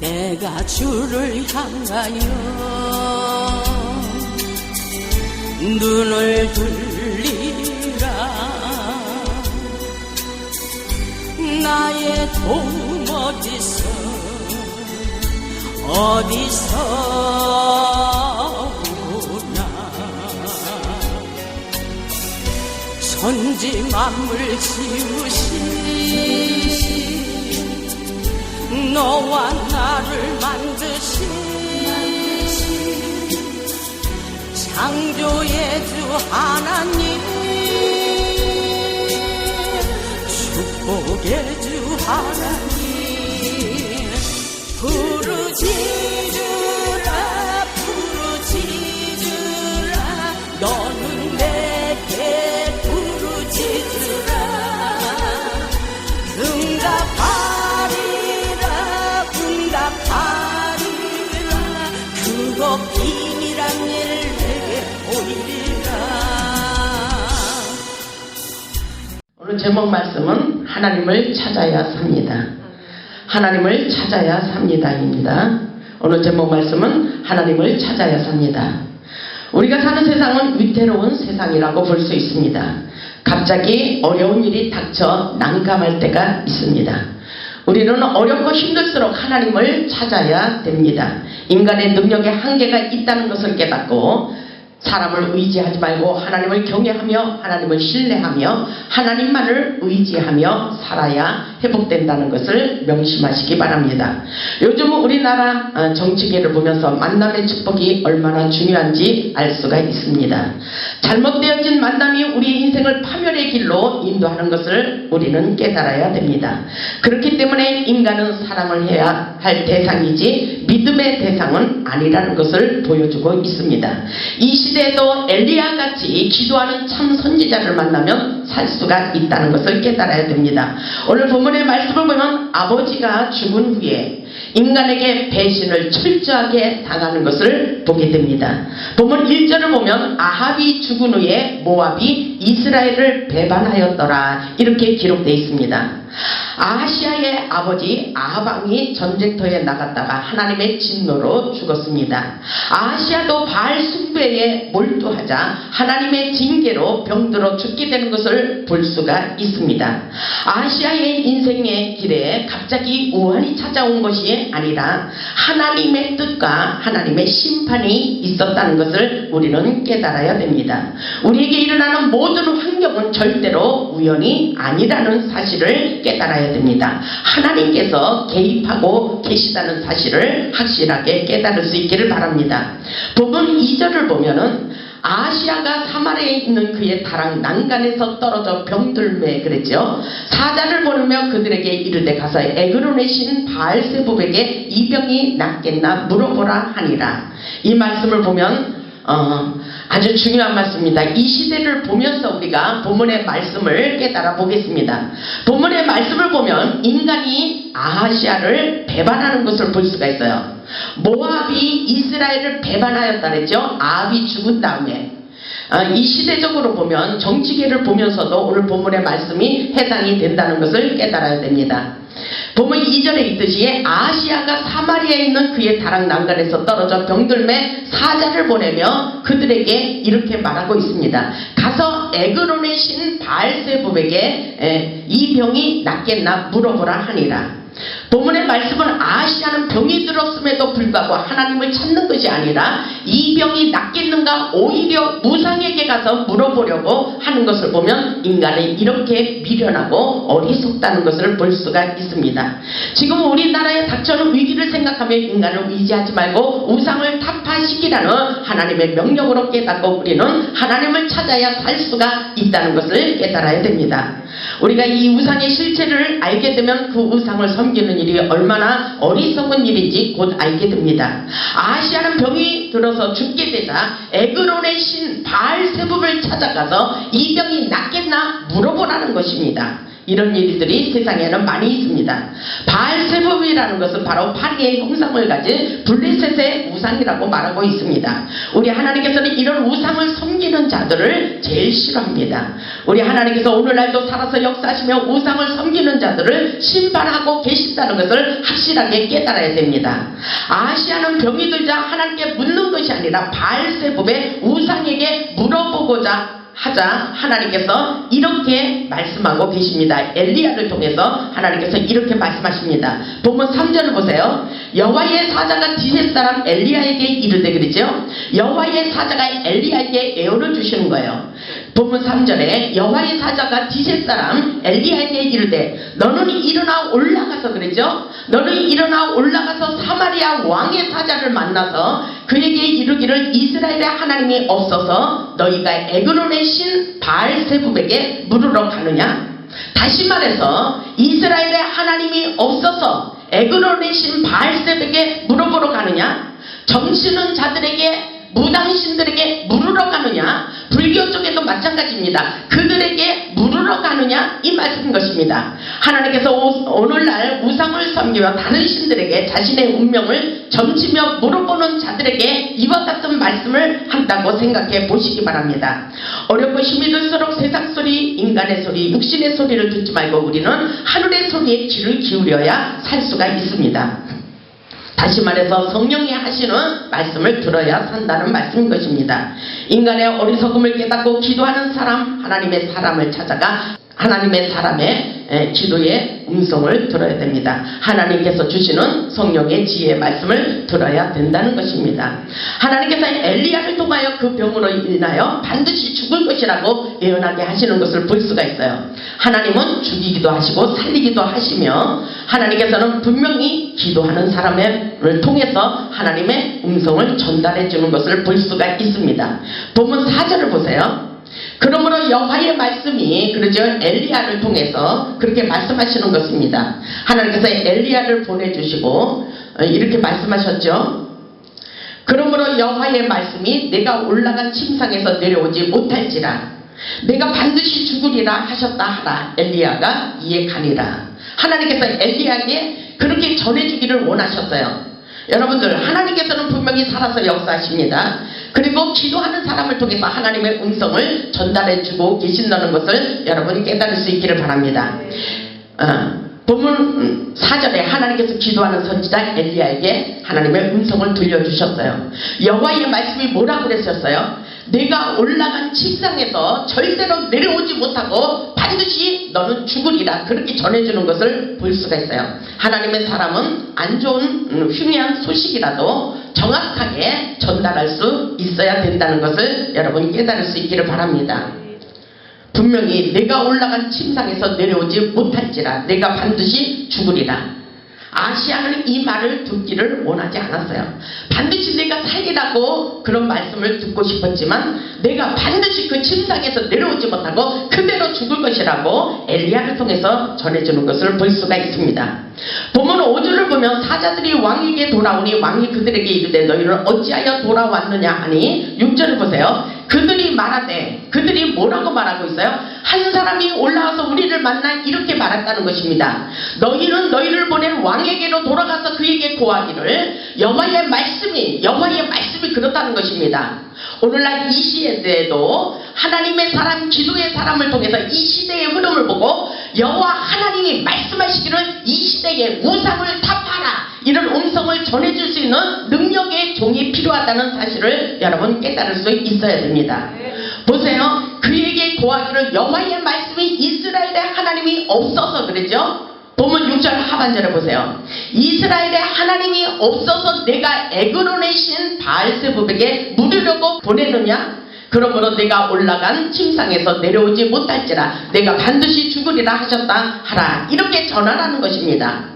내가 주를 향하여 눈을 들리라. 나의 도움 어디서 오나. 천지 만물 지으신 너와 나를 만드신 창조의 주 하나님, 축복의 주 하나님, 부르짖으라 부르짖으라. 너는 내게 부르짖으라. 응답하리라. 그거 비밀한 일 내게 보이리라. 오늘 제목 말씀은 하나님을 찾아야 삽니다. 하나님을 찾아야 삽니다입니다. 오늘 제목 말씀은 하나님을 찾아야 삽니다. 우리가 사는 세상은 위태로운 세상이라고 볼 수 있습니다. 갑자기 어려운 일이 닥쳐 난감할 때가 있습니다. 우리는 어렵고 힘들수록 하나님을 찾아야 됩니다. 인간의 능력에 한계가 있다는 것을 깨닫고 사람을 의지하지 말고 하나님을 경외하며 하나님을 신뢰하며 하나님만을 의지하며 살아야 회복된다는 것을 명심하시기 바랍니다. 요즘 우리나라 정치계를 보면서 만남의 축복이 얼마나 중요한지 알 수가 있습니다. 잘못되어진 만남이 우리의 인생을 파멸의 길로 인도하는 것을 우리는 깨달아야 됩니다. 그렇기 때문에 인간은 사랑을 해야 할 대상이지 믿음의 대상은 아니라는 것을 보여주고 있습니다. 이 시대에도 엘리야같이 기도하는 참 선지자를 만나면 살 수가 있다는 것을 깨달아야 됩니다. 오늘 본문의 말씀을 보면 아버지가 죽은 후에 인간에게 배신을 철저하게 당하는 것을 보게 됩니다. 본문 1절을 보면 아합이 죽은 후에 모압이 이스라엘을 배반하였더라 이렇게 기록되어 있습니다. 아하시아의 아버지 아합왕이 전쟁터에 나갔다가 하나님의 진노로 죽었습니다. 아하시아도 바알 숭배에 몰두하자 하나님의 징계로 병들어 죽게 되는 것을 볼 수가 있습니다. 아하시아의 인생의 길에 갑자기 우환이 찾아온 것이 아니라 하나님의 뜻과 하나님의 심판이 있었다는 것을 우리는 깨달아야 됩니다. 우리에게 일어나는 모든 환경은 절대로 우연이 아니라는 사실을 깨달아야 됩니다. 하나님께서 개입하고 계시다는 사실을 확실하게 깨달을 수 있기를 바랍니다. 본문 2절을 보면은 아하시아가 사마리아에 있는 그의 다락 난간에서 떨어져 병들매 그랬죠. 4절을 보면 그들에게 이르되 가서 에그론의 신 바알세붑에게 이 병이 낫겠나 물어보라 하니라. 이 말씀을 보면 아주 중요한 말씀입니다. 이 시대를 보면서 우리가 본문의 말씀을 깨달아 보겠습니다. 본문의 말씀을 보면 인간이 아하시아를 배반하는 것을 볼 수가 있어요. 모압이 이스라엘을 배반하였다 그랬죠. 아합이 죽은 다음에 이 시대적으로 보면 정치계를 보면서도 오늘 본문의 말씀이 해당이 된다는 것을 깨달아야 됩니다. 본문 2절에 있듯이 아하시아가 사마리아에 있는 그의 다락 난간에서 떨어져 병들매 사자를 보내며 그들에게 이렇게 말하고 있습니다. 가서 에그론의 신 바알세붑에게 이 병이 낫겠나 물어보라 하니라. 본문의 말씀은 아하시아는 병이 들었음에도 불구하고 하나님을 찾는 것이 아니라 이 병이 낫겠는가 오히려 무상에게 가서 물어보려고 하는 것을 보면 인간이 이렇게 미련하고 어리석다는 것을 볼 수가 있습니다. 지금 우리나라에 닥쳐오는 위기를 생각하며 인간을 의지하지 말고 우상을 타파시키라는 하나님의 명령으로 깨닫고 우리는 하나님을 찾아야 살 수가 있다는 것을 깨달아야 됩니다. 우리가 이 우상의 실체를 알게 되면 그 우상을 섬기는 일이 얼마나 어리석은 일인지 곧 알게 됩니다. 아하시아는 병이 들어서 죽게 되자 에그론의 신 바알세붑을 찾아가서 이 병이 낫겠나 물어보라는 것입니다. 이런 일들이 세상에는 많이 있습니다. 바알세불이라는 것은 바로 파리의 형상을 가진 블레셋의 우상이라고 말하고 있습니다. 우리 하나님께서는 이런 우상을 섬기는 자들을 제일 싫어합니다. 우리 하나님께서 오늘날도 살아서 역사하시며 우상을 섬기는 자들을 심판하고 계신다는 것을 확실하게 깨달아야 됩니다. 아시아는 병이 들자 하나님께 묻는 것이 아니라 바알세불의 우상에게 물어보고자 하자 하나님께서 이렇게 말씀하고 계십니다. 엘리야를 통해서 하나님께서 이렇게 말씀하십니다. 본문 3절을 보세요. 여호와의 사자가 디벳 사람 엘리야에게 이르되, 그러죠? 여호와의 사자가 엘리야에게 애원을 주시는 거예요. 본문 3절에 여호와의 사자가 디벳 사람 엘리야에게 이르되, 너는 일어나 올라가서, 그러죠? 너는 일어나 올라가서 사마리아 왕의 사자를 만나서 그에게 이르기를, 이스라엘의 하나님이 없어서 너희가 에그론의 신 바알세불에게 물으러 가느냐? 다시 말해서 이스라엘의 하나님이 없어서 에그론의 신 바알세불에게 물어보러 가느냐? 점치는 자들에게, 무당신들에게 물으러 가느냐? 불교 쪽에도 마찬가지입니다. 그들에게 물으러 가느냐? 이 말씀인 것입니다. 하나님께서 오늘날 우상을 섬기며 다른 신들에게 자신의 운명을 점치며 물어보는 자들에게 이와 같은 말씀을 한다고 생각해 보시기 바랍니다. 어렵고 힘이 들수록 세상 소리, 인간의 소리, 육신의 소리를 듣지 말고 우리는 하늘의 소리에 귀를 기울여야 살 수가 있습니다. 다시 말해서 성령이 하시는 말씀을 들어야 산다는 말씀인 것입니다. 인간의 어리석음을 깨닫고 기도하는 사람, 하나님의 사람을 찾아가 하나님의 사람의 기도의 음성을 들어야 됩니다. 하나님께서 주시는 성령의 지혜의 말씀을 들어야 된다는 것입니다. 하나님께서 엘리야를 통하여 그 병으로 인하여 반드시 죽을 것이라고 예언하게 하시는 것을 볼 수가 있어요. 하나님은 죽이기도 하시고 살리기도 하시며 하나님께서는 분명히 기도하는 사람을 통해서 하나님의 음성을 전달해 주는 것을 볼 수가 있습니다. 본문 4절을 보세요. 그러므로 여호와의 말씀이, 그러죠, 엘리야를 통해서 그렇게 말씀하시는 것입니다. 하나님께서 엘리야를 보내주시고 이렇게 말씀하셨죠. 그러므로 여호와의 말씀이 내가 올라간 침상에서 내려오지 못할지라 내가 반드시 죽으리라 하셨다 하라. 엘리야가 이에 가니라. 하나님께서 엘리야에게 그렇게 전해주기를 원하셨어요. 여러분들, 하나님께서는 분명히 살아서 역사하십니다. 그리고 기도하는 사람을 통해서 하나님의 음성을 전달해주고 계신다는 것을 여러분이 깨달을 수 있기를 바랍니다. 본문 4절에 하나님께서 기도하는 선지자 엘리야에게 하나님의 음성을 들려주셨어요. 여호와의 말씀이 뭐라고 그랬었어요? 내가 올라간 침상에서 절대로 내려오지 못하고 반드시 너는 죽으리라, 그렇게 전해주는 것을 볼 수가 있어요. 하나님의 사람은 안 좋은 흉흉한 소식이라도 정확하게 전달할 수 있어야 된다는 것을 여러분이 깨달을 수 있기를 바랍니다. 분명히 내가 올라간 침상에서 내려오지 못할지라 내가 반드시 죽으리라. 아시아는 이 말을 듣기를 원하지 않았어요. 반드시 내가 살리라고 그런 말씀을 듣고 싶었지만 내가 반드시 그 침상에서 내려오지 못하고 그대로 죽을 것이라고 엘리야를 통해서 전해주는 것을 볼 수가 있습니다. 본문 5절을 보면 사자들이 왕에게 돌아오니 왕이 그들에게 이르되 너희는 어찌하여 돌아왔느냐 하니 6절을 보세요. 그들이 말하되, 그들이 뭐라고 말하고 있어요? 한 사람이 올라와서 우리를 만나 이렇게 말했다는 것입니다. 너희는 너희를 보낸 왕에게로 돌아가서 그에게 고하기를 여호와의 말씀이 그렇다는 것입니다. 오늘날 이 시대에도 하나님의 사람, 기도의 사람을 통해서 이 시대의 흐름을 보고 여호와 하나님이 말씀하시기를 이 시대의 우상을 다 파라, 이런 음성을 전해줄 수 있는 능력의 종이 필요하다는 사실을 여러분 깨달을 수 있어야 됩니다. 보세요. 그에게 고하기를 여호와의 말씀이 이스라엘의 하나님이 없어서 그랬죠. 본문 6절 하반절에 보세요. 이스라엘의 하나님이 없어서 내가 에그론의 신 바알세불에게 물으려고 보내느냐? 그러므로 내가 올라간 침상에서 내려오지 못할지라 내가 반드시 죽으리라 하셨다 하라. 이렇게 전하라는 것입니다.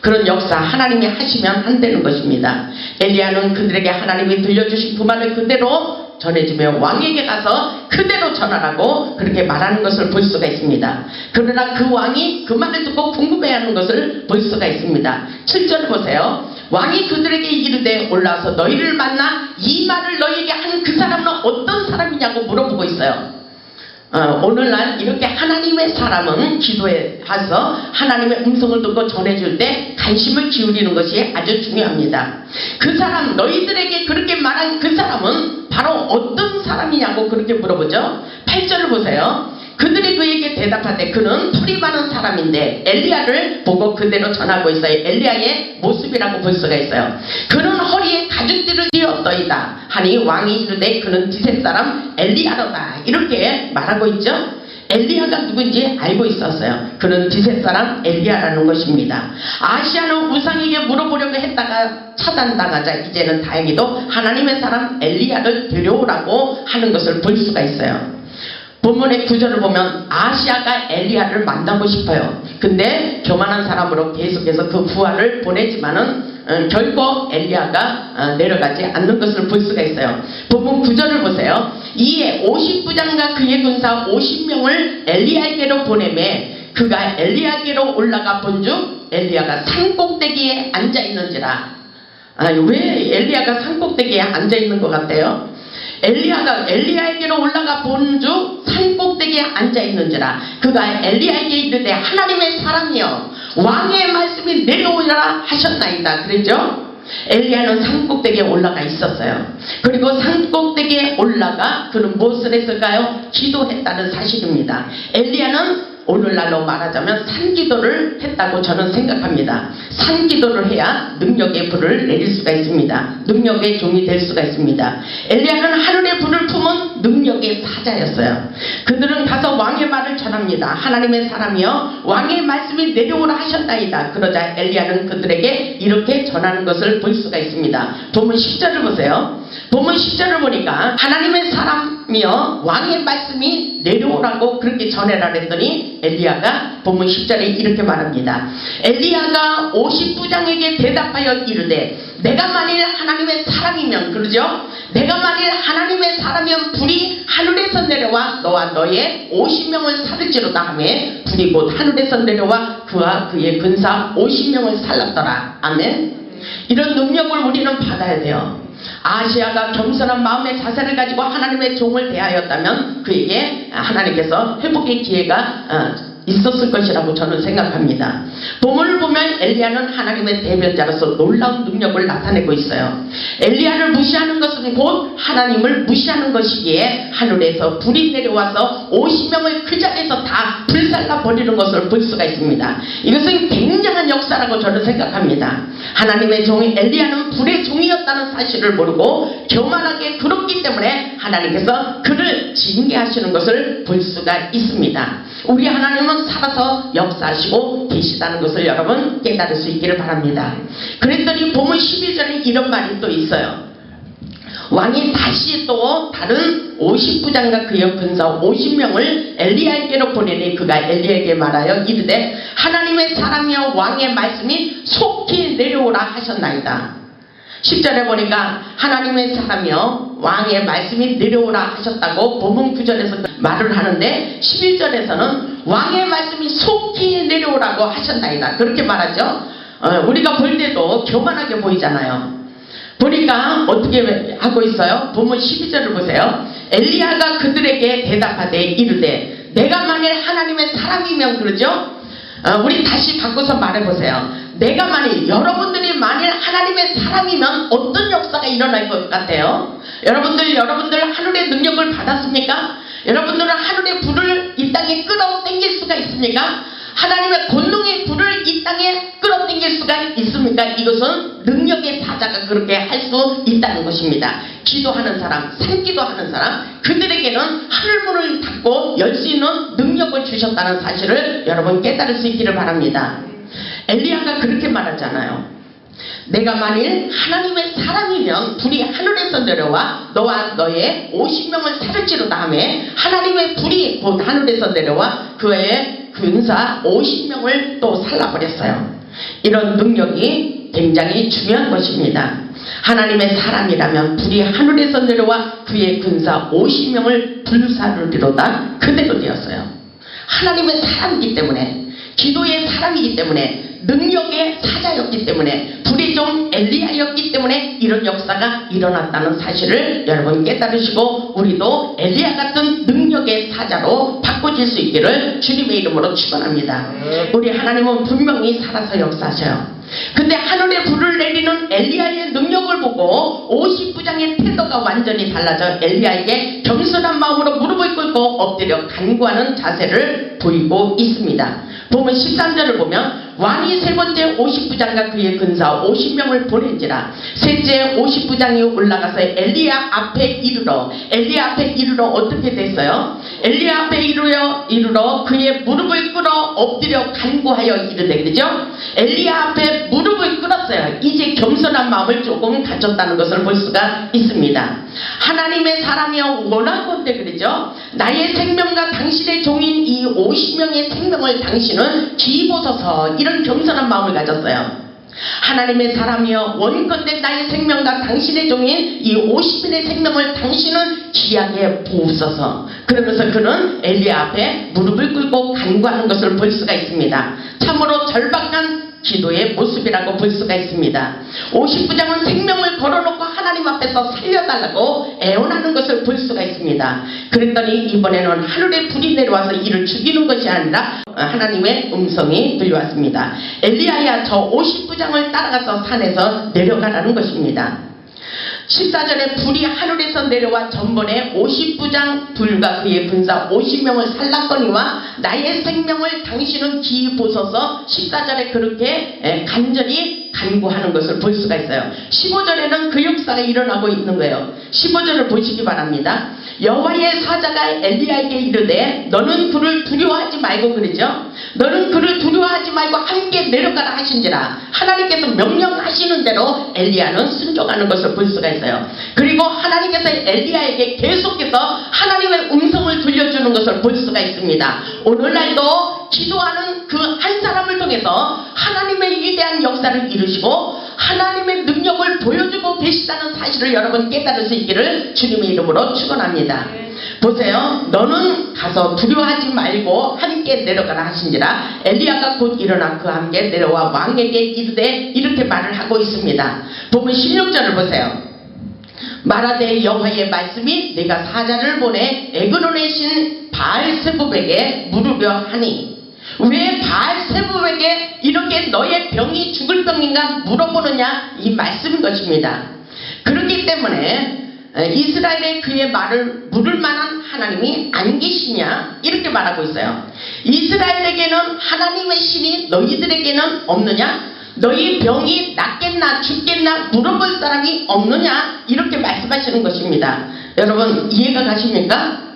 그런 역사 하나님이 하시면 안 되는 것입니다. 엘리야는 그들에게 하나님이 들려주신 그 말을 그대로 전해주며 왕에게 가서 그대로 전하라고 그렇게 말하는 것을 볼 수가 있습니다. 그러나 그 왕이 그 말을 듣고 궁금해하는 것을 볼 수가 있습니다. 7절 보세요. 왕이 그들에게 이르되 올라와서 너희를 만나 이 말을 너희에게 한 그 사람은 어떤 사람이냐고 물어보고 있어요. 오늘날 이렇게 하나님의 사람은 기도에 가서 하나님의 음성을 듣고 전해줄 때 관심을 기울이는 것이 아주 중요합니다. 그 사람, 너희들에게 그렇게 말한 그 사람은 바로 어떤 사람이냐고 그렇게 물어보죠. 8절을 보세요. 그들이 그에게 대답하되 그는 풀이 많은 사람인데 엘리야를 보고 그대로 전하고 있어요. 엘리야의 모습이라고 볼 수가 있어요. 그는 허리에 가죽띠를 띠었더이다 하니 왕이 이르되 그는 디셋 사람 엘리야로다 이렇게 말하고 있죠. 엘리야가 누군지 알고 있었어요. 그는 디셋 사람 엘리야라는 것입니다. 아시아는 우상에게 물어보려고 했다가 차단당하자 이제는 다행히도 하나님의 사람 엘리야를 데려오라고 하는 것을 볼 수가 있어요. 본문의 구절을 보면 아시아가 엘리야를 만나고 싶어요. 근데 교만한 사람으로 계속해서 그 부하를 보내지만은 결코 엘리야가 내려가지 않는 것을 볼 수가 있어요. 본문 9절을 보세요. 이에 50부장과 그의 군사 50명을 엘리야에게로 보내매 그가 엘리야에게로 올라가 본즉 엘리야가 산꼭대기에 앉아있는지라. 왜 엘리야가 산꼭대기에 앉아있는 것 같아요? 엘리야가 엘리야에게로 올라가 본즉 산꼭대기에 앉아있는지라. 그가 엘리야에게 이르되 하나님의 사람이여 왕의 말씀이 내려오리라 하셨나이다 그랬죠. 엘리야는 산꼭대기에 올라가 있었어요. 그리고 산꼭대기에 올라가 그는 무엇을 했을까요? 기도했다는 사실입니다. 엘리야는 오늘날로 말하자면 산기도를 했다고 저는 생각합니다. 산기도를 해야 능력의 불을 내릴 수가 있습니다. 능력의 종이 될 수가 있습니다. 엘리야는 하늘의 불을 품은 능력의 사자였어요. 그들은 가서 왕의 말을 전합니다. 하나님의 사람이여 왕의 말씀이 내려오라 하셨나이다. 그러자 엘리야는 그들에게 이렇게 전하는 것을 볼 수가 있습니다. 본문 10절을 보세요. 본문 10절을 보니까 하나님의 사람이여 왕의 말씀이 내려오라고 그렇게 전해라 그랬더니 엘리야가 본문 10절에 이렇게 말합니다. 엘리야가 50부장에게 대답하여 이르되 내가 만일 하나님의 사람이면 그러죠? 내가 만일 하나님의 사람이면 불이 하늘에서 내려와 너와 너의 50명을 살을지로다 하며 불이 곧 하늘에서 내려와 그와 그의 군사 50명을 살랐더라. 아멘. 이런 능력을 우리는 받아야 돼요. 아시아가 겸손한 마음의 자세를 가지고 하나님의 종을 대하였다면 그에게 하나님께서 회복의 기회가 있었을 것이라고 저는 생각합니다. 본문을 보면 엘리야는 하나님의 대변자로서 놀라운 능력을 나타내고 있어요. 엘리야를 무시하는 것은 곧 하나님을 무시하는 것이기에 하늘에서 불이 내려와서 50명을 그 자리에서 다 불살라 버리는 것을 볼 수가 있습니다. 이것은 굉장한 역사라고 저는 생각합니다. 하나님의 종 엘리야는 불의 종이었다는 사실을 모르고 교만하게 굴었기 때문에 하나님께서 그를 징계하시는 것을 볼 수가 있습니다. 우리 하나님은 살아서 역사하시고 계시다는 것을 여러분 깨달을 수 있기를 바랍니다. 그랬더니 본문 12절에 이런 말이 또 있어요. 왕이 다시 또 다른 50부장과 그의 군사 50명을 엘리야에게로 보내니 그가 엘리야에게 말하여 이르되 하나님의 사람이여 왕의 말씀이 속히 내려오라 하셨나이다. 10절에 보니까 하나님의 사람이여 왕의 말씀이 내려오라 하셨다고 본문 9절에서 말을 하는데 11절에서는 왕의 말씀이 속히 내려오라고 하셨나이다 그렇게 말하죠. 우리가 볼 때도 교만하게 보이잖아요. 보니까 어떻게 하고 있어요? 본문 12절을 보세요. 엘리야가 그들에게 대답하되 이르되 내가 만일 하나님의 사람이면 그러죠. 우리 다시 바꿔서 말해보세요. 내가 만일 여러분들이 만일 하나님의 사람이면 어떤 역사가 일어날 것 같아요? 여러분들 하늘의 능력을 받았습니까? 여러분들은 하늘의 불을 이 땅에 끌어당길 수가 있습니까? 하나님의 권능의 불을 이 땅에 끌어당길 수가 있습니까? 이것은 능력의 사자가 그렇게 할 수 있다는 것입니다. 기도하는 사람, 산기도하는 사람, 그들에게는 하늘문을 닫고 열 수 있는 능력을 주셨다는 사실을 여러분 깨달을 수 있기를 바랍니다. 엘리야가 그렇게 말하잖아요. 내가 만일 하나님의 사람이면 불이 하늘에서 내려와 너와 너의 50명을 살을지로다 하며 하나님의 불이 곧 하늘에서 내려와 그의 군사 50명을 또 살라버렸어요. 이런 능력이 굉장히 중요한 것입니다. 하나님의 사람이라면 불이 하늘에서 내려와 그의 군사 50명을 불사르리로다 그대로 되었어요. 하나님의 사람이기 때문에, 기도의 사람이기 때문에, 능력의 사자였기 때문에, 불의 종 엘리야였기 때문에 때문에 이런 역사가 일어났다는 사실을 여러분 깨달으시고 우리도 엘리야 같은 능력의 사자로 바꿔질 수 있기를 주님의 이름으로 축원합니다. 우리 하나님은 분명히 살아서 역사하셔요. 근데 하늘에 불을 내리는 엘리야의 능력을 보고 50부장의 태도가 완전히 달라져 엘리야에게 겸손한 마음으로 무릎을 꿇고 엎드려 간구하는 자세를 보이고 있습니다. 보면 13절을 보면 왕이 세 번째 50부장과 그의 근사 50명을 보낸지라 셋째 50부장이 올라가서 엘리야 앞에 이르러 어떻게 됐어요? 엘리야 앞에 이르러 그의 무릎을 꿇어 엎드려 간구하여 이르되, 그죠? 엘리야 앞에 무릎을 꿇었어요. 이제 겸손한 마음을 조금 가졌다는 것을 볼 수가 있습니다. 하나님의 사람이여 원하건대, 그러죠? 나의 생명과 당신의 종인 이 50명의 생명을 당신은 기보소서, 이런 겸손한 마음을 가졌어요. 하나님의 사람이여 원컨대 나의 생명과 당신의 종인 이 50인의 생명을 당신은 귀하게 보옵소서. 그러면서 그는 엘리야 앞에 무릎을 꿇고 간구하는 것을 볼 수가 있습니다. 참으로 절박한 기도의 모습이라고 볼 수가 있습니다. 50부장은 생명을 걸어놓고 하나님 앞에서 살려달라고 애원하는 것을 볼 수가 있습니다. 그랬더니 이번에는 하늘에 불이 내려와서 이를 죽이는 것이 아니라 하나님의 음성이 들려왔습니다. 엘리야야, 저 50부장을 따라가서 산에서 내려가라는 것입니다. 14절에 불이 하늘에서 내려와 전번에 50부장 둘과 그의 군사 50명을 살랐거니와 나의 생명을 당신은 기이 보소서. 14절에 그렇게 간절히 간구하는 것을 볼 수가 있어요. 15절에는 그 역사가 일어나고 있는 거예요. 15절을 보시기 바랍니다. 여호와의 사자가 엘리야에게 이르되 너는 그를 두려워하지 말고, 그러죠? 너는 그를 두려워하지 말고 함께 내려가라 하신지라. 하나님께서 명령하시는 대로 엘리야는 순종하는 것을 볼 수가 있어요. 그리고 하나님께서 엘리야에게 계속해서 하나님의 음성을 들려주는 것을 볼 수가 있습니다. 오늘날도 기도하는 그 한 사람을 통해서 하나님의 위대한 역사를 이루시고 하나님의 능력을 보여주고 계시다는 사실을 여러분 깨달을 수 있기를 주님의 이름으로 축원합니다. 보세요. 너는 가서 두려워하지 말고 함께 내려가라 하신지라. 엘리야가 곧 일어나 그와 함께 내려와 왕에게 이르되, 이렇게 말을 하고 있습니다. 보면 16절을 보세요. 말하되 여호와의 말씀이 내가 사자를 보내 에그론의 신 바알세붑에게 물으려 하니. 왜 바알세붑에게 이렇게 너의 병이 죽을 병인가 물어보느냐, 이 말씀인 것입니다. 그렇기 때문에 이스라엘의 그의 말을 물을 만한 하나님이 안 계시냐, 이렇게 말하고 있어요. 이스라엘에게는 하나님의 신이 너희들에게는 없느냐? 너희 병이 낫겠나 죽겠나 물어볼 사람이 없느냐, 이렇게 말씀하시는 것입니다. 여러분 이해가 가십니까?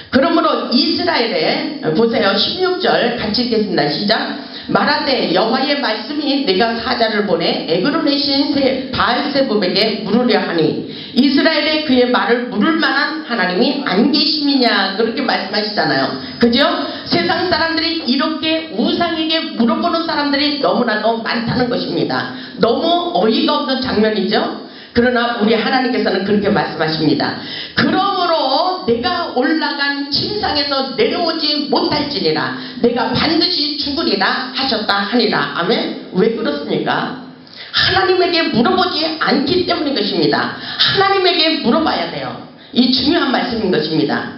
그러므로 이스라엘에 보세요. 16절 같이 읽겠습니다. 시작. 말하되 여호와의 말씀이 내가 사자를 보내 에그론의 신 바알세붑에게 물으려 하니. 이스라엘의 그의 말을 물을 만한 하나님이 안 계심이냐, 그렇게 말씀하시잖아요. 그죠? 세상 사람들이 이렇게 우상에게 물어보는 사람들이 너무나도 많다는 것입니다. 너무 어이가 없는 장면이죠? 그러나 우리 하나님께서는 그렇게 말씀하십니다. 그러므로 내가 올라간 침상에서 내려오지 못할지니라. 내가 반드시 죽으리라 하셨다 하니라. 아멘. 왜 그렇습니까? 하나님에게 물어보지 않기 때문인 것입니다. 하나님에게 물어봐야 돼요. 이 중요한 말씀인 것입니다.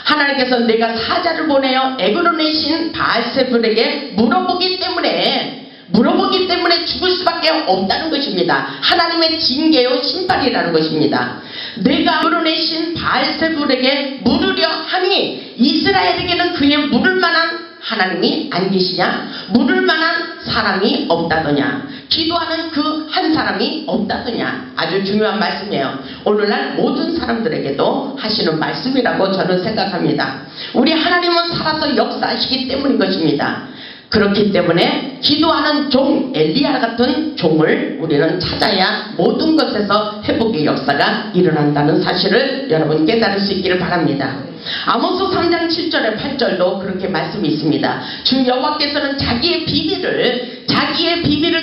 하나님께서 내가 사자를 보내어 에그론의 신 바알세붑에게 물어보기 때문에 죽을 수밖에 없다는 것입니다. 하나님의 징계요 심판이라는 것입니다. 내가 에그론의 신 바알세붑에게 물으려 하니. 이스라엘에게는 그의 물을 만한 하나님이 안 계시냐? 물을 만한 사람이 없다더냐? 기도하는 그 한 사람이 없다더냐? 아주 중요한 말씀이에요. 오늘날 모든 사람들에게도 하시는 말씀이라고 저는 생각합니다. 우리 하나님은 살아서 역사하시기 때문인 것입니다. 그렇기 때문에 기도하는 종, 엘리야 같은 종을 우리는 찾아야 모든 것에서 회복의 역사가 일어난다는 사실을 여러분 깨달을 수 있기를 바랍니다. 아모스 3장 7절에 8절도 그렇게 말씀이 있습니다. 주 여호와께서는 자기의 비밀을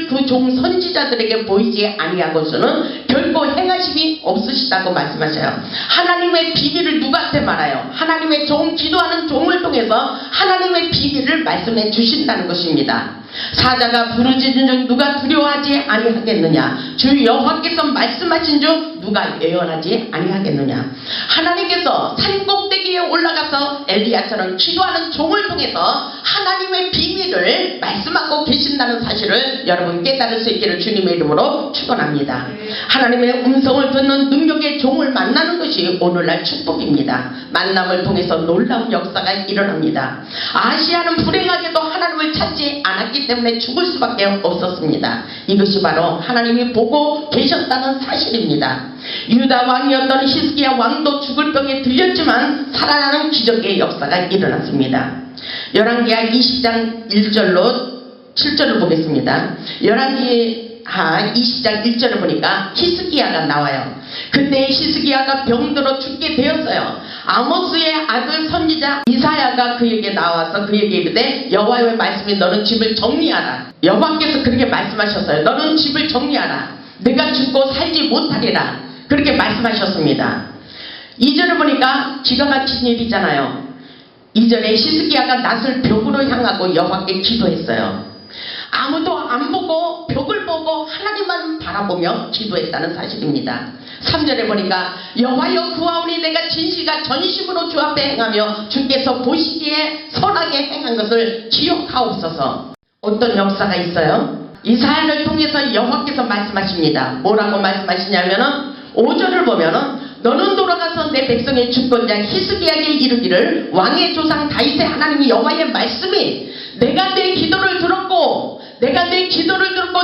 그 종 선지자들에게 보이지 아니하고서는 결코 행하심이 없으시다고 말씀하셔요. 하나님의 비밀을 누구한테 말해요? 하나님의 종, 기도하는 종을 통해서 하나님의 비밀을 말씀해 주신다는 것입니다. 사자가 부르짖은 중 누가 두려워하지 아니하겠느냐. 주 여호와께서 말씀하신 중 누가 예언하지 아니하겠느냐. 하나님께서 산 꼭대기에 올라가서 엘리야처럼 기도하는 종을 통해서 하나님의 비밀을 말씀하고 계신다는 사실을 여러분 깨달을 수 있기를 주님의 이름으로 축원합니다. 하나님의 음성을 듣는 능력의 종을 만나는 것이 오늘날 축복입니다. 만남을 통해서 놀라운 역사가 일어납니다. 아시아는 불행하게도 하나님을 찾지 않았기 때문에 죽을 수밖에 없었습니다. 이것이 바로 하나님이 보고 계셨다는 사실입니다. 유다 왕이었던 히스기야 왕도 죽을 병에 들렸지만 살아나는 기적의 역사가 일어났습니다. 열왕기하 20장 1절로 7절을 보겠습니다. 열왕기하 20장 1절을 보니까 히스기야가 나와요. 그때 히스기야가 병들어 죽게 되었어요. 아모스의 아들 선지자 이사야가 그에게 나와서 그에게 이르되 여호와의 말씀이 너는 집을 정리하라. 여호와께서 그렇게 말씀하셨어요. 너는 집을 정리하라. 내가 죽고 살지 못하리라. 그렇게 말씀하셨습니다. 2절을 보니까 기가 막힌 일이잖아요. 2절에 히스기야가 낯을 벽으로 향하고 여호와께 기도했어요. 아무도 안 보고 벽을 보고 하나님만 바라보며 기도했다는 사실입니다. 3절에 보니까 여호와여 구하오니 내가 진실과 전심으로 주 앞에 행하며 주께서 보시기에 선하게 행한 것을 기억하옵소서. 어떤 역사가 있어요? 이사야를 통해서 여호와께서 말씀하십니다. 뭐라고 말씀하시냐면은 5절을 보면은 너는 돌아가서 내 백성의 주권자 히스기야에게 이르기를 왕의 조상 다윗의 하나님이 여호와의 말씀이 내가 내 기도를 들었고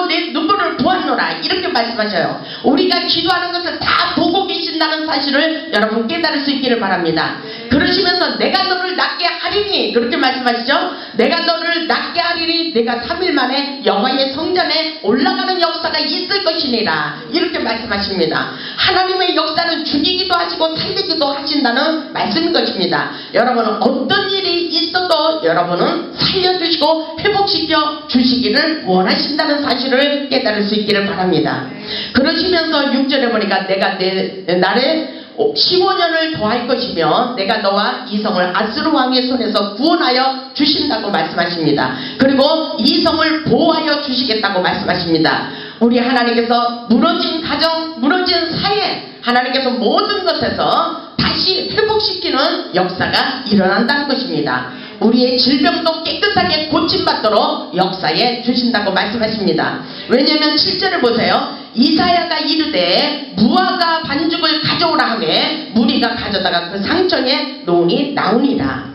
내 눈물을 보았노라. 이렇게 말씀하셔요. 우리가 기도하는 것을 다 보고 계신다는 사실을 여러분 깨달을 수 있기를 바랍니다. 그러시면서 내가 너를 낫게 하리니 그렇게 말씀하시죠. 내가 너를 낫게 하리니 내가 3일 만에 여호와의 성전에 올라가는 역사가 있을 것이니라. 이렇게 말씀하십니다. 하나님의 역사는 죽이기도 하시고 살리기도 하신다는 말씀인 것입니다. 여러분은 어떤 일이 있어도 여러분은 살려주시고 회복시켜 주시기를 원하신다는 사실을 깨달을 수 있기를 바랍니다. 그러시면서 6절에 보니까 내가 내 날에 15년을 더할 것이며 내가 너와 이성을 아스루 왕의 손에서 구원하여 주신다고 말씀하십니다. 그리고 이성을 보호하여 주시겠다고 말씀하십니다. 우리 하나님께서 무너진 가정, 무너진 사회, 하나님께서 모든 것에서 다시 회복시키는 역사가 일어난다는 것입니다. 우리의 질병도 깨끗하게 고침받도록 역사에 주신다고 말씀하십니다. 왜냐하면 7절을 보세요. 이사야가 이르되 무화과 반죽을 가져오라 하매 무리가 가져다가 그 상처에 놓으니 나오니라.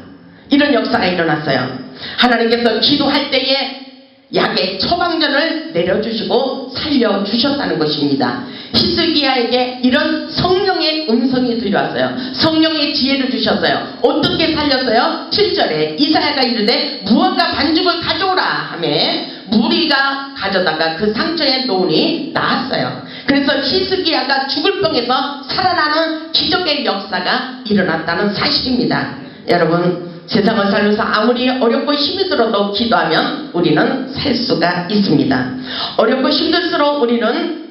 이런 역사가 일어났어요. 하나님께서 기도할 때에 약의 처방전을 내려주시고 살려주셨다는 것입니다. 히스기야에게 이런 성령의 음성이 들려왔어요. 성령의 지혜를 주셨어요. 어떻게 살렸어요? 7절에 이사야가 이르되 무화과 반죽을 가져오라 하매 무리가 가져다가 그 상처에 놓으니 나았어요. 그래서 히스기야가 죽을 병에서 살아나는 기적의 역사가 일어났다는 사실입니다. 여러분, 세상을 살면서 아무리 어렵고 힘이 들어도 기도하면 우리는 살 수가 있습니다. 어렵고 힘들수록 우리는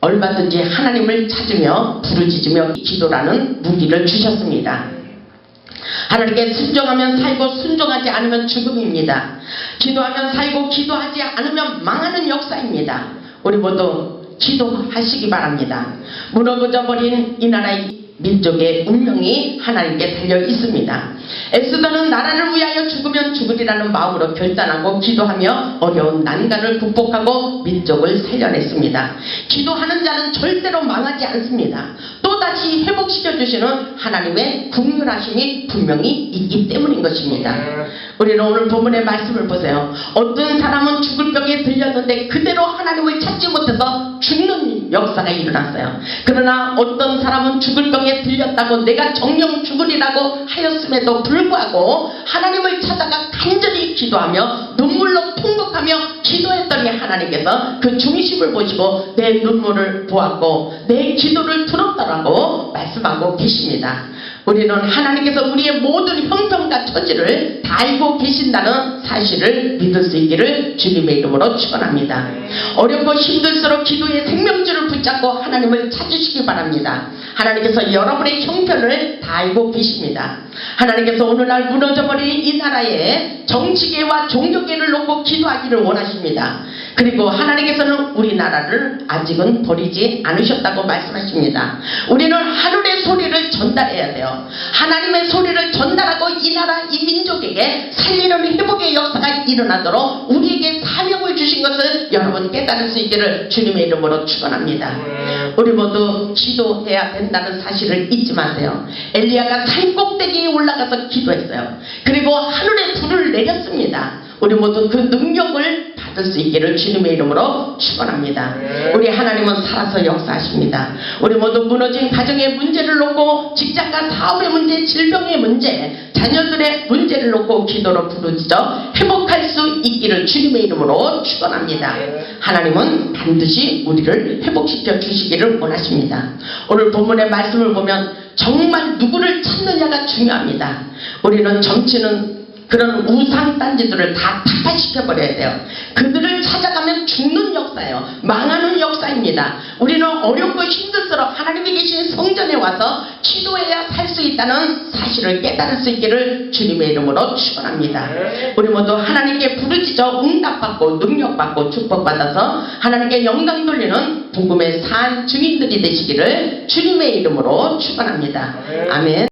얼마든지 하나님을 찾으며 부르짖으며 기도라는 무기를 주셨습니다. 하나님께 순종하면 살고 순종하지 않으면 죽음입니다. 기도하면 살고 기도하지 않으면 망하는 역사입니다. 우리 모두 기도하시기 바랍니다. 무너져버린 이 나라의 민족의 운명이 하나님께 달려 있습니다. 에스더는 나라를 위하여 죽으면 죽으리라는 마음으로 결단하고 기도하며 어려운 난간을 극복하고 민족을 살려냈습니다. 기도하는 자는 절대로 망하지 않습니다. 또다시 회복시켜 주시는 하나님의 긍휼하심이 분명히 있기 때문인 것입니다. 우리는 오늘 본문의 말씀을 보세요. 어떤 사람은 죽을 병에 들렸는데 그대로 하나님을 찾지 못해서 죽는 역사가 일어났어요. 그러나 어떤 사람은 죽을 병에 들렸다고 내가 정령 죽으리라고 하였음에도 불구하고 하나님을 찾아가 간절히 기도하며 눈물로 통곡하며 기도했더니 하나님께서 그 중심을 보시고 내 눈물을 보았고 내 기도를 들었다라고 말씀하고 계십니다. 우리는 하나님께서 우리의 모든 형편과 처지를 다 알고 계신다는 사실을 믿을 수 있기를 주님의 이름으로 축원합니다. 어렵고 힘들수록 기도의 생명줄을 붙잡고 하나님을 찾으시기 바랍니다. 하나님께서 여러분의 형편을 다 알고 계십니다. 하나님께서 오늘날 무너져버린 이 나라에 정치계와 종교계를 놓고 기도하기를 원하십니다. 그리고 하나님께서는 우리나라를 아직은 버리지 않으셨다고 말씀하십니다. 우리는 하늘의 소리를 전달해야 돼요. 하나님의 소리를 전달하고 이 나라 이 민족에게 살리는 회복의 역사가 일어나도록 우리에게 사명을 주신 것을 여러분 깨달을 수 있기를 주님의 이름으로 축원합니다. 우리 모두 기도해야 된다는 사실을 잊지 마세요. 엘리야가 산 꼭대기에 올라가서 기도했어요. 그리고 하늘에 불을 내렸습니다. 우리 모두 그 능력을 받을 수 있기를 주님의 이름으로 축원합니다. 우리 하나님은 살아서 역사하십니다. 우리 모두 무너진 가정의 문제를 놓고 직장과 사업의 문제, 질병의 문제, 자녀들의 문제를 놓고 기도로 부르짖어 회복할 수 있기를 주님의 이름으로 축원합니다. 하나님은 반드시 우리를 회복시켜 주시기를 원하십니다. 오늘 본문의 말씀을 보면 정말 누구를 찾느냐가 중요합니다. 우리는 정치는 그런 우상단지들을 다 타파시켜버려야 돼요. 그들을 찾아가면 죽는 역사예요. 망하는 역사입니다. 우리는 어렵고 힘들수록 하나님이 계신 성전에 와서 기도해야 살 수 있다는 사실을 깨달을 수 있기를 주님의 이름으로 축원합니다. 우리 모두 하나님께 부르짖어 응답받고 능력받고 축복받아서 하나님께 영광 돌리는 복음의 산 증인들이 되시기를 주님의 이름으로 축원합니다. 아멘.